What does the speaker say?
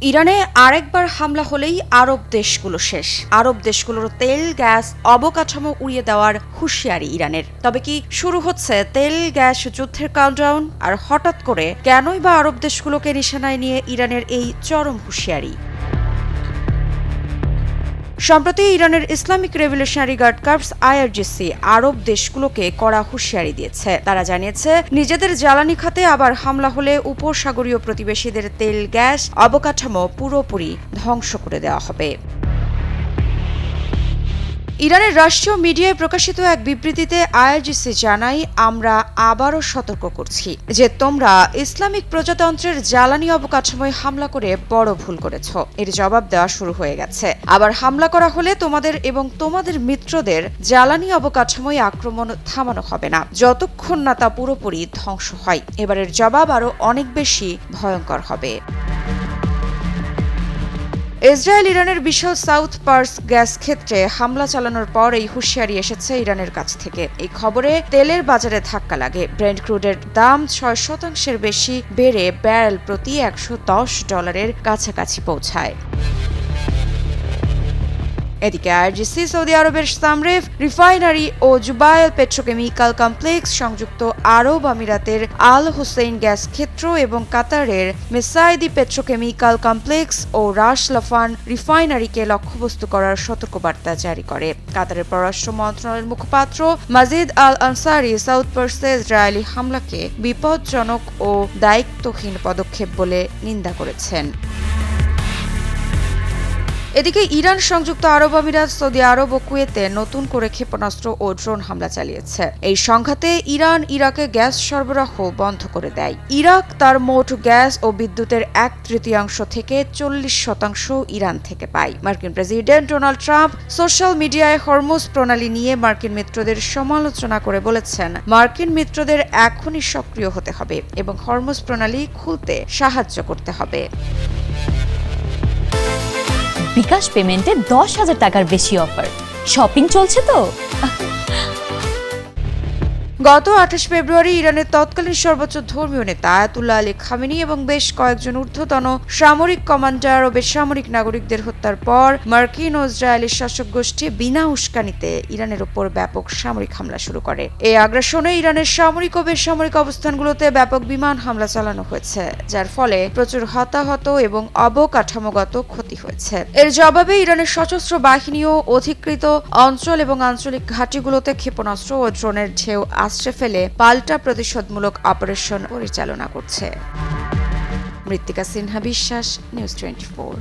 ইরানে আরেকবার হামলা হলেই আরব দেশগুলো শেষ। আরব দেশগুলোর তেল গ্যাস অবকাঠামো উড়িয়ে দেওয়ার হুঁশিয়ারি ইরানের। তবে কি শুরু হচ্ছে তেল গ্যাস যুদ্ধের কাউন্টডাউন? আর হঠাৎ করে কেনই বা আরব দেশগুলোকে নিশানায় নিয়ে ইরানের এই চরম হুঁশিয়ারি? সম্প্রতি ইরানের Islamic revolutionary guard corps IRGC আরব দেশগুলোকে কড়া হুঁশিয়ারি দিয়েছে। তারা জানিয়েছে, নিজেদের জ্বালানি খাতে আবার হামলা হলে উপসাগরীয় প্রতিবেশীদের তেল গ্যাস অবকাঠামো পুরোপুরি ধ্বংস করে দেওয়া হবে। ইরানের রাষ্ট্রীয় মিডিয়ায় প্রকাশিত এক বিবৃতিতে আইআরজিসি জানায়, আমরা আবারও সতর্ক করছি যে তোমরা ইসলামিক প্রজাতন্ত্রের জ্বালানি অবকাঠামোয় হামলা করে বড় ভুল করেছ। এর জবাব দেওয়া শুরু হয়ে গেছে। আবার হামলা করা হলে তোমাদের এবং তোমাদের মিত্রদের জ্বালানি অবকাঠামোয় আক্রমণ থামানো হবে না যতক্ষণ না তা পুরোপুরি ধ্বংস হয়। এবারের জবাব আরও অনেক বেশি ভয়ঙ্কর হবে। ইসরায়েল ইরানের বিশাল সাউথ পার্স গ্যাস ক্ষেত্রে হামলা চালানোর পর এই হুঁশিয়ারি এসেছে ইরানের কাছ থেকে। এই খবরে তেলের বাজারে ধাক্কা লাগে। ব্রেন্ট ক্রুডের দাম ৬% বেশি বেড়ে ব্যারেল প্রতি $১১০ কাছাকাছি পৌঁছায়। এদিকে আইআরজিসি সৌদি আরবের সামরেফ রিফাইনারি ও জুবায়েল পেট্রোকেমিক্যাল কমপ্লেক্স, সংযুক্ত আরব আমিরাতের আল হুসেইন গ্যাস ক্ষেত্র এবং কাতারের মেসাইদি পেট্রোকেমিক্যাল কমপ্লেক্স ও রাশ লাফান রিফাইনারিকে লক্ষ্যবস্তু করার সতর্কবার্তা জারি করে। কাতারের পররাষ্ট্র মন্ত্রণালয়ের মুখপাত্র মাজিদ আল আনসারি সাউথ পার্সে ইসরায়েলি হামলাকে বিপজ্জনক ও দায়িত্বহীন পদক্ষেপ বলে নিন্দা করেছেন। এদিকে ইরান, সংযুক্ত আরব আমিরাত, সৌদি আরব ও কুয়েতে নতুন করে ক্ষেপণাস্ত্র ও ড্রোন হামলা চালিয়েছে। এই সংঘাতে ইরান ইরাকে গ্যাস সরবরাহ বন্ধ করে দেয়। ইরাক তার মোট গ্যাস ও বিদ্যুতের 1/3 থেকে 40% ইরান থেকে পায়। মার্কিন প্রেসিডেন্ট ডোনাল্ড ট্রাম্প সোশ্যাল মিডিয়ায় হরমুজ প্রণালী নিয়ে মার্কিন মিত্রদের সমালোচনা করে বলেছেন, মার্কিন মিত্রদের এখনই সক্রিয় হতে হবে এবং হরমুজ প্রণালী খুলতে সাহায্য করতে হবে। বিকাশ পেমেন্টে 10,000 টাকার বেশি অফার। শপিং চলছে তো। গত 28 ফেব্রুয়ারি ইরানের তৎকালীন সর্বোচ্চ ধর্মীয় নেতা আয়াতুল্লাহ আলী খামেনি এবং বেশ কয়েকজন ঊর্ধ্বতন সামরিক কমান্ডার ও বেসামরিক নাগরিকদের হত্যার পর মার্কিন ও ইসরায়েলি শাসক গোষ্ঠী বিনা উস্কানিতে ইরানের উপর ব্যাপক সামরিক হামলা শুরু করে। এই আগ্রাসনে ইরানের সামরিক ও বেসামরিক অবস্থানগুলোতে ব্যাপক বিমান হামলা চালানো হয়েছে, যার ফলে প্রচুর হতাহত এবং অবকাঠামোগত ক্ষতি হয়েছে। এর জবাবে ইরানের সশস্ত্র বাহিনীও অধিকৃত অঞ্চল এবং আঞ্চলিক ঘাঁটিগুলোতে ক্ষেপণাস্ত্র ও ড্রোনের ঢেউ আশ্রে ফেলে পাল্টা প্রতিশোধমূলক অপারেশন পরিচালনা করছে। মৃত্তিকা সিনহা বিশ্বাস, নিউজ 24।